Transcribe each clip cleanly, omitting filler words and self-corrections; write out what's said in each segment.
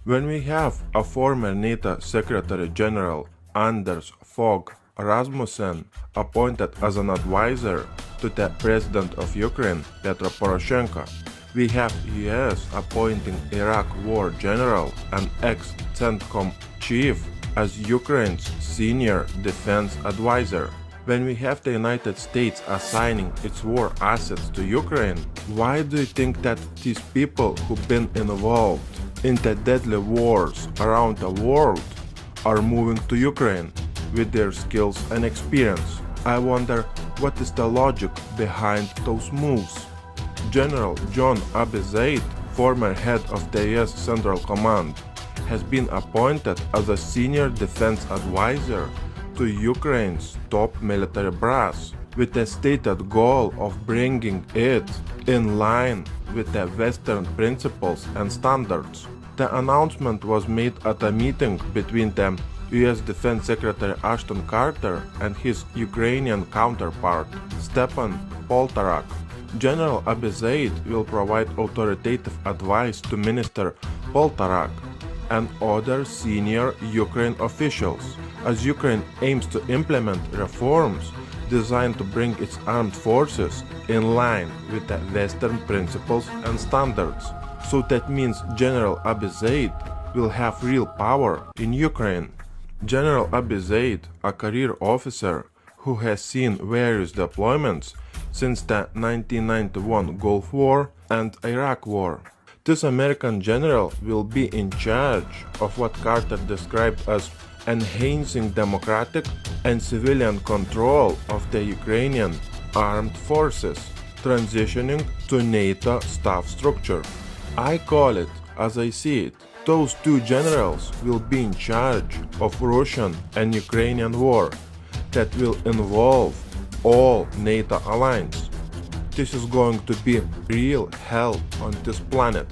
When we have a former NATO Secretary General Anders Fogh Rasmussen appointed as an advisor to the President of Ukraine, Petro Poroshenko, we have US appointing Iraq War General and ex-CENTCOM chief as Ukraine's senior defense advisor. When we have the United States assigning its war assets to Ukraine, why do you think that these people who've been involved in the deadly wars around the world are moving to Ukraine with their skills and experience? I wonder what is the logic behind those moves. General John Abizaid, former head of the US Central Command, has been appointed as a senior defense advisor to Ukraine's top military brass, with the stated goal of bringing it in line with the Western principles and standards. The announcement was made at a meeting between the US Defense Secretary Ashton Carter and his Ukrainian counterpart, Stepan Poltorak. General Abizaid will provide authoritative advice to Minister Poltorak and other senior Ukraine officials as Ukraine aims to implement reforms designed to bring its armed forces in line with the Western principles and standards. So that means General Abizaid will have real power in Ukraine. General Abizaid, a career officer who has seen various deployments since the 1991 Gulf War and Iraq War. This American general will be in charge of what Carter described as enhancing democratic and civilian control of the Ukrainian armed forces, transitioning to NATO staff structure. I call it as I see it. Those two generals will be in charge of Russian and Ukrainian war that will involve all NATO alliance. This is going to be real hell on this planet.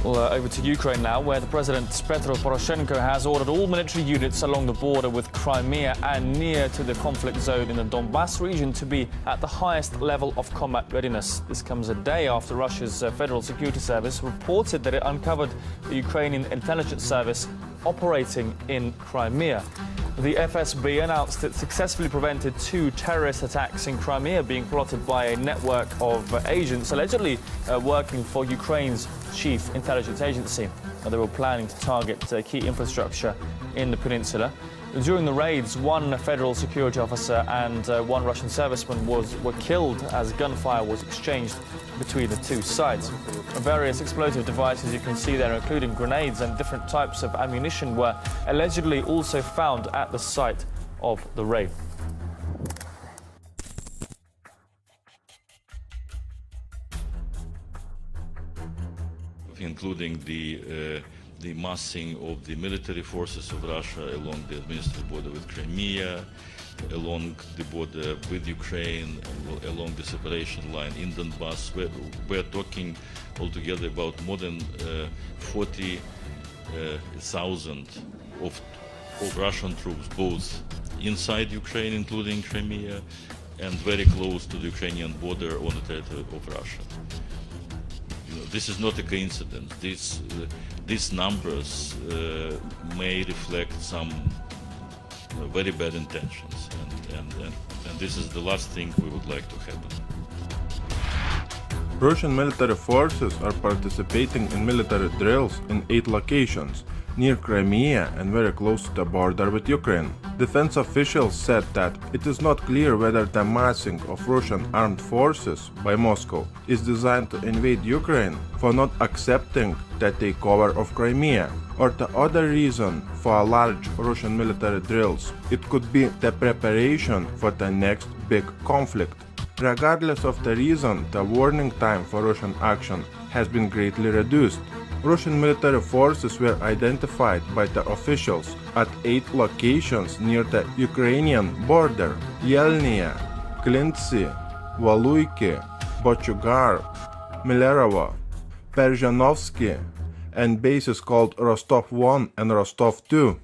Well, over to Ukraine now, where the President Petro Poroshenko has ordered all military units along the border with Crimea and near to the conflict zone in the Donbas region to be at the highest level of combat readiness. This comes a day after Russia's Federal Security Service reported that it uncovered the Ukrainian intelligence service operating in Crimea. The FSB announced it successfully prevented 2 terrorist attacks in Crimea being plotted by a network of agents allegedly working for Ukraine's chief intelligence agency. They were planning to target key infrastructure in the peninsula. During the raids, 1 federal security officer and 1 Russian serviceman were killed as gunfire was exchanged between the 2 sides. Various explosive devices you can see there, including grenades and different types of ammunition, were allegedly also found at the site of the raid. Including the massing of the military forces of Russia along the administrative border with Crimea, along the border with Ukraine, along the separation line in Donbas. We're talking altogether about more than 40,000 of Russian troops, both inside Ukraine, including Crimea, and very close to the Ukrainian border on the territory of Russia. This is not a coincidence. These numbers may reflect some very bad intentions, and this is the last thing we would like to happen. Russian military forces are participating in military drills in 8 locations, near Crimea and very close to the border with Ukraine. Defense officials said that it is not clear whether the massing of Russian armed forces by Moscow is designed to invade Ukraine for not accepting the takeover of Crimea, or the other reason for large Russian military drills. It could be the preparation for the next big conflict. Regardless of the reason, the warning time for Russian action has been greatly reduced. Russian military forces were identified by the officials at 8 locations near the Ukrainian border: Yelnya, Klintsi, Valuyki, Bochugar, Milerovo, Perzhanovsky, and bases called Rostov 1 and Rostov 2.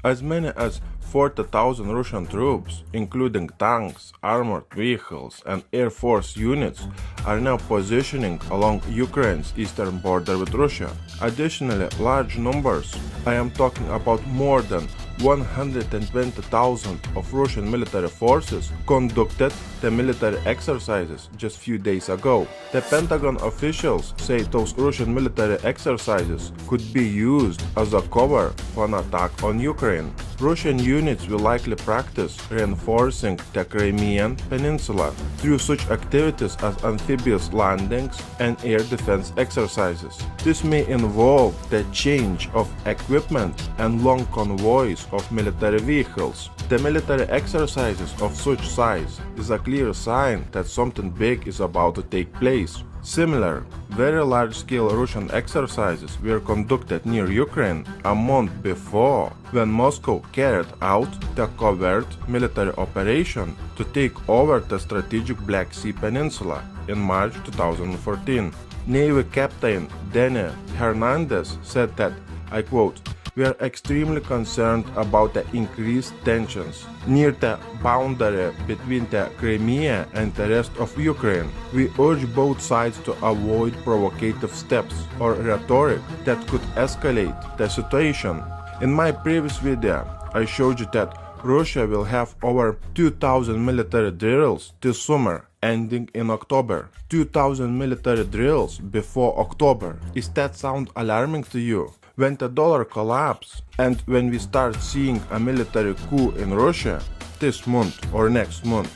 As many as 40,000 Russian troops, including tanks, armored vehicles, and Air Force units, are now positioning along Ukraine's eastern border with Russia. Additionally, large numbers, I am talking about more than 120,000 of Russian military forces, conducted the military exercises just few days ago. The Pentagon officials say those Russian military exercises could be used as a cover for an attack on Ukraine. Russian units will likely practice reinforcing the Crimean Peninsula through such activities as amphibious landings and air defense exercises. This may involve the change of equipment and long convoys of military vehicles. The military exercises of such size is a clear sign that something big is about to take place. Similar, very large-scale Russian exercises were conducted near Ukraine a month before, when Moscow carried out the covert military operation to take over the strategic Black Sea Peninsula in March 2014. Navy Captain Denny Hernandez said that, I quote, "We are extremely concerned about the increased tensions near the boundary between the Crimea and the rest of Ukraine. We urge both sides to avoid provocative steps or rhetoric that could escalate the situation." In my previous video, I showed you that Russia will have over 2,000 military drills this summer, ending in October. 2,000 military drills before October. Is that sound alarming to you? When the dollar collapses and when we start seeing a military coup in Russia this month or next month.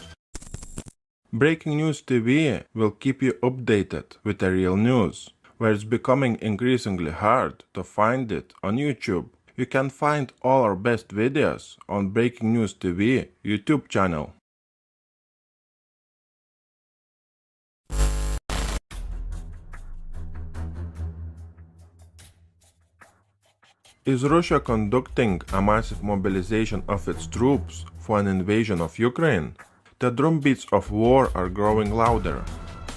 Breaking News TV will keep you updated with the real news, where it's becoming increasingly hard to find it on YouTube. You can find all our best videos on Breaking News TV YouTube channel. Is Russia conducting a massive mobilization of its troops for an invasion of Ukraine? The drumbeats of war are growing louder.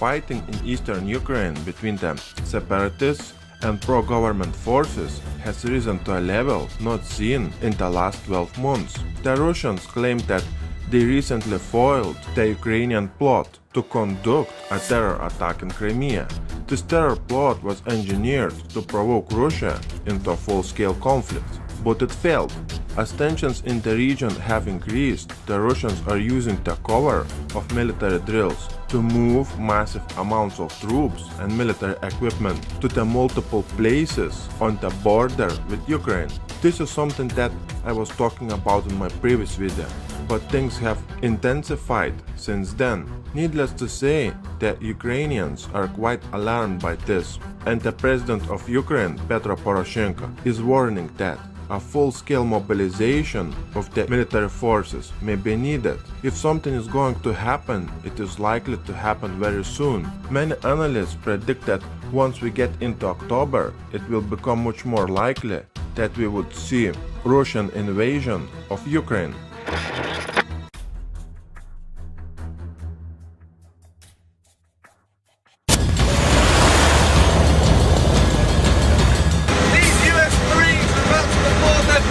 Fighting in eastern Ukraine between the separatists and pro-government forces has risen to a level not seen in the last 12 months. The Russians claim that they recently foiled the Ukrainian plot to conduct a terror attack in Crimea. This terror plot was engineered to provoke Russia into a full-scale conflict, but it failed. As tensions in the region have increased, the Russians are using the cover of military drills to move massive amounts of troops and military equipment to the multiple places on the border with Ukraine. This is something that I was talking about in my previous video, but things have intensified since then. Needless to say, the Ukrainians are quite alarmed by this, and the president of Ukraine, Petro Poroshenko, is warning that a full-scale mobilization of the military forces may be needed. If something is going to happen, it is likely to happen very soon. Many analysts predict that once we get into October, it will become much more likely that we would see Russian invasion of Ukraine.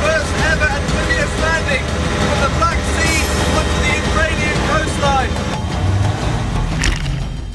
First ever amphibious landing from the Black Sea onto the Ukrainian coastline.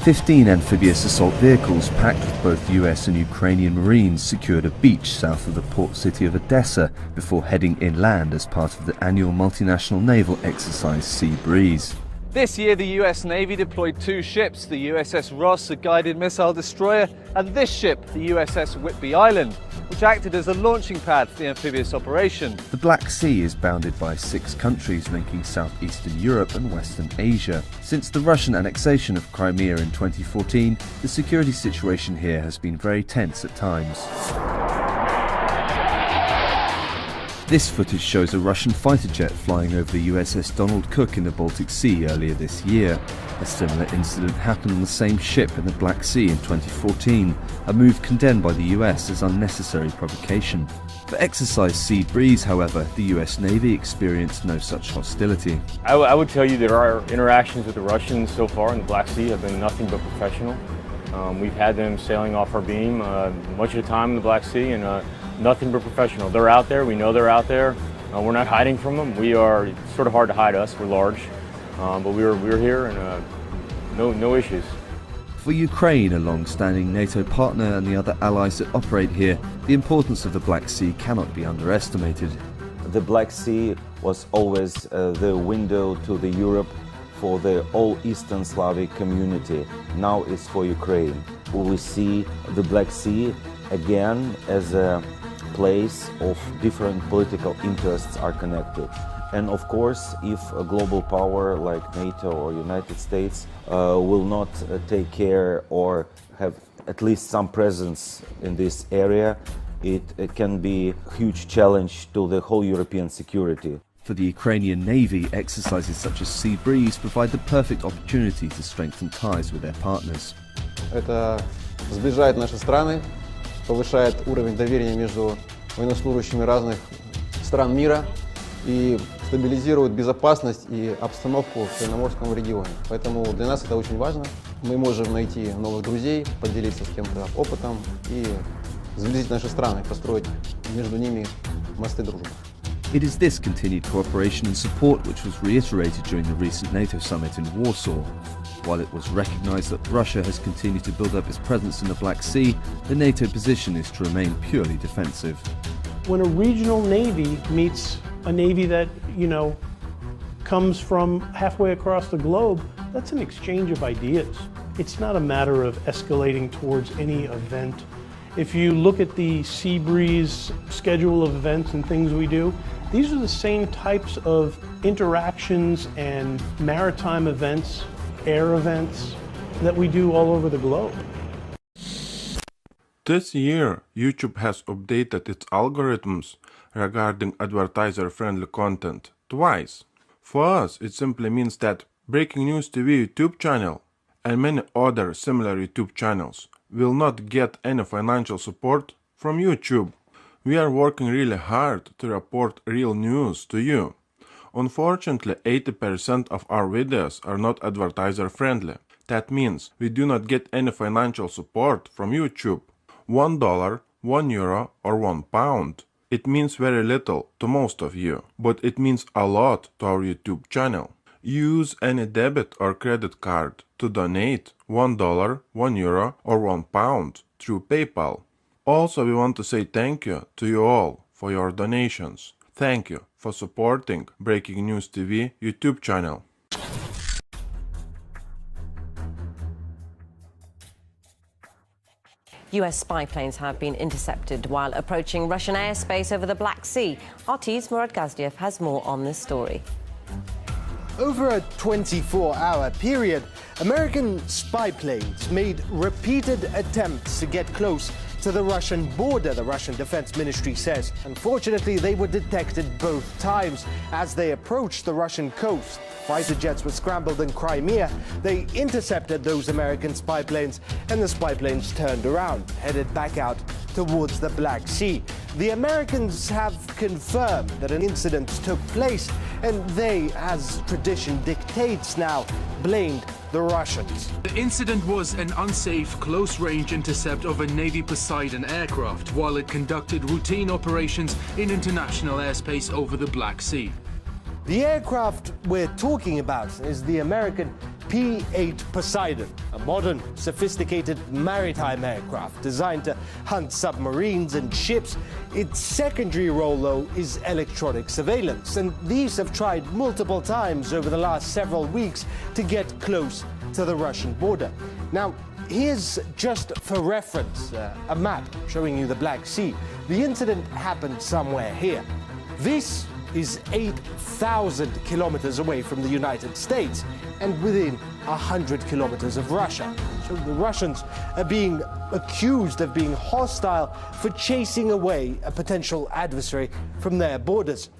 15 amphibious assault vehicles packed with both US and Ukrainian Marines secured a beach south of the port city of Odessa before heading inland as part of the annual multinational naval exercise Sea Breeze. This year the US Navy deployed 2 ships, the USS Ross, a guided missile destroyer, and this ship, the USS Whitby Island, which acted as a launching pad for the amphibious operation. The Black Sea is bounded by 6 countries linking southeastern Europe and western Asia. Since the Russian annexation of Crimea in 2014, the security situation here has been very tense at times. This footage shows a Russian fighter jet flying over the USS Donald Cook in the Baltic Sea earlier this year. A similar incident happened on the same ship in the Black Sea in 2014, a move condemned by the US as unnecessary provocation. For Exercise Sea Breeze, however, the US Navy experienced no such hostility. I would tell you that our interactions with the Russians so far in the Black Sea have been nothing but professional. We've had them sailing off our beam much of the time in the Black Sea, and nothing but professional. They're out there, we know they're out there. We're not hiding from them. It's sort of hard to hide us. We're large, but we're here and no issues. For Ukraine, a long-standing NATO partner, and the other allies that operate here, the importance of the Black Sea cannot be underestimated. The Black Sea was always the window to the Europe for the all Eastern Slavic community. Now it's for Ukraine. We see the Black Sea again as a place of different political interests are connected. And of course, if a global power like NATO or United States will not take care or have at least some presence in this area, it can be a huge challenge to the whole European security. For the Ukrainian Navy, exercises such as Sea Breeze provide the perfect opportunity to strengthen ties with their partners. Это сближает наши страны, повышает уровень доверия между военнослужащими разных стран мира и стабилизирует безопасность и обстановку в Черноморском регионе. Поэтому для нас это очень важно. Мы можем найти новых друзей, поделиться с кем-то опытом и сблизить наши страны, построить между ними мосты дружбы. It is this continued cooperation and support which was reiterated during the recent NATO summit in Warsaw. While it was recognized that Russia has continued to build up its presence in the Black Sea, the NATO position is to remain purely defensive. When a regional navy meets a navy that, comes from halfway across the globe, that's an exchange of ideas. It's not a matter of escalating towards any event. If you look at the Sea Breeze schedule of events and things we do, these are the same types of interactions and maritime events, air events that we do all over the globe. This year, YouTube has updated its algorithms regarding advertiser-friendly content twice. For us, it simply means that Breaking News TV YouTube channel and many other similar YouTube channels will not get any financial support from YouTube. We are working really hard to report real news to you. Unfortunately, 80% of our videos are not advertiser-friendly. That means we do not get any financial support from YouTube. $1, €1 or £1. It means very little to most of you, but it means a lot to our YouTube channel. Use any debit or credit card to donate $1, €1 or £1 through PayPal. Also, we want to say thank you to you all for your donations. Thank you for supporting Breaking News TV YouTube channel. US spy planes have been intercepted while approaching Russian airspace over the Black Sea. RT's Murad Gazdiev has more on this story. Over a 24-hour period, American spy planes made repeated attempts to get close to the Russian border, the Russian Defense Ministry says. Unfortunately, they were detected both times as they approached the Russian coast. Fighter jets were scrambled in Crimea. They intercepted those American spy planes, and the spy planes turned around, headed back out towards the Black Sea. The Americans have confirmed that an incident took place, and they, as tradition dictates now, blamed the Russians. The incident was an unsafe, close-range intercept of a Navy Poseidon aircraft while it conducted routine operations in international airspace over the Black Sea. The aircraft we're talking about is the American P-8 Poseidon, a modern, sophisticated maritime aircraft designed to hunt submarines and ships. Its secondary role, though, is electronic surveillance, and these have tried multiple times over the last several weeks to get close to the Russian border. Now, here's, just for reference, a map showing you the Black Sea. The incident happened somewhere here. This is 8,000 kilometers away from the United States and within 100 kilometers of Russia. So the Russians are being accused of being hostile for chasing away a potential adversary from their borders.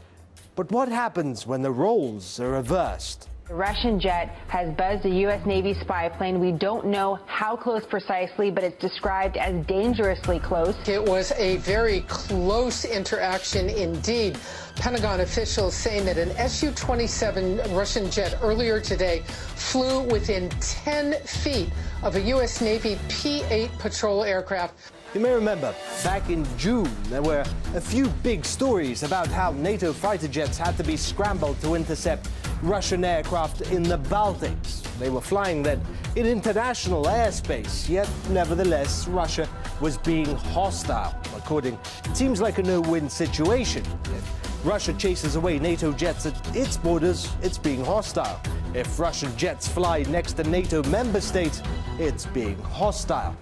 But what happens when the roles are reversed? The Russian jet has buzzed a U.S. Navy spy plane. We don't know how close precisely, but it's described as dangerously close. It was a very close interaction indeed. Pentagon officials saying that an Su-27 Russian jet earlier today flew within 10 feet of a U.S. Navy P-8 patrol aircraft. You may remember, back in June, there were a few big stories about how NATO fighter jets had to be scrambled to intercept Russian aircraft in the Baltics. They were flying then in international airspace, yet nevertheless, Russia was being hostile. It seems like a no-win situation. If Russia chases away NATO jets at its borders, it's being hostile. If Russian jets fly next to NATO member states, it's being hostile.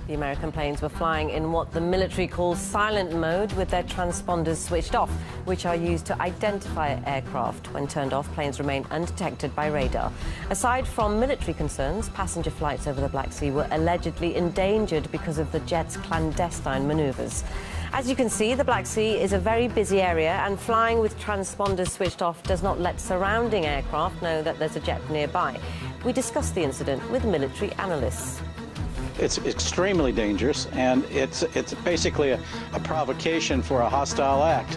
The American planes were flying in what the military calls silent mode, with their transponders switched off, which are used to identify aircraft. When turned off, planes remain undetected by radar. Aside from military concerns, passenger flights over the Black Sea were allegedly endangered because of the jets' clandestine maneuvers. As you can see, the Black Sea is a very busy area, and flying with transponders switched off does not let surrounding aircraft know that there's a jet nearby. We discussed the incident with military analysts. It's extremely dangerous, and it's basically a provocation for a hostile act.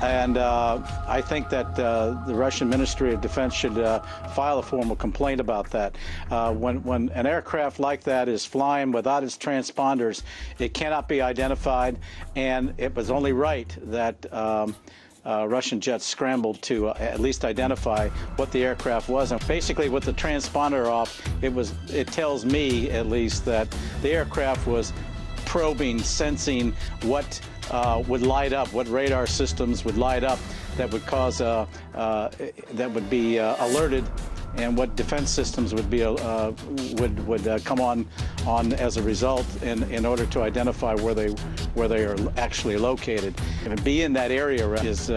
And I think that the Russian Ministry of Defense should file a formal complaint about that. When an aircraft like that is flying without its transponders, it cannot be identified, and it was only right that Russian jets scrambled to at least identify what the aircraft was. And basically, with the transponder off, it tells me at least that the aircraft was probing, sensing what would light up, what radar systems would light up that would cause that would be alerted, and what defense systems would be would come on as a result in order to identify where they are actually located. And being in that area is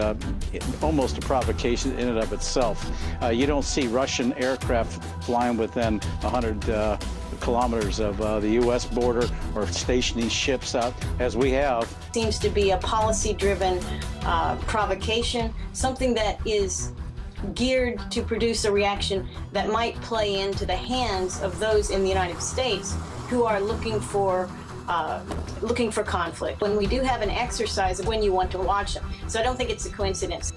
almost a provocation in and of itself. You don't see Russian aircraft flying within 100 kilometers of the U.S. border or stationing ships out as we have. Seems to be a policy-driven provocation, something that is geared to produce a reaction that might play into the hands of those in the United States who are looking for conflict. When we do have an exercise of when you want to watch them. So I don't think it's a coincidence.